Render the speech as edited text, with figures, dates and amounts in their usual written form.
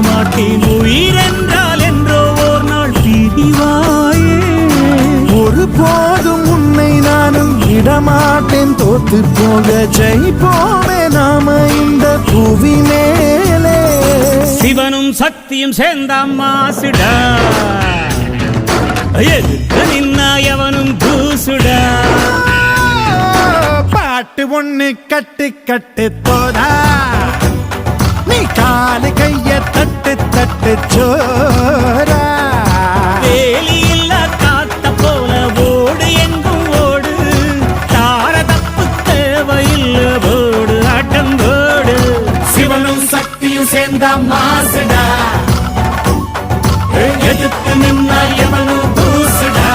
மாட்டேன். உயிரென்றால் என்றோ ஓர் நாள் பிரிவாயே. ஒரு போதும் உன்னை நானும் விடமாட்டேன். தோத்து போக ஜெயிப்போமே நாம இந்த புவி மேலே. சிவனும் சக்தியும் சேர்ந்த மாசுடா, எதுக்கு நின்னா எவனும் தூசுடா. பாட்டு ஒண்ணு கட்டு கட்டு தோதா, நீ காலு கைய தட்டு தட்டு சோரா. வேலி இல்ல காத்த போல ஓடு எங்கும் ஓடு, தார தப்பு தேவையில்ல போடு ஆட்டம் போடு. சிவனும் சக்தியும் சேர்ந்த மாசுடா, எதுக்கு நின்னா எவனும் தூசுடா.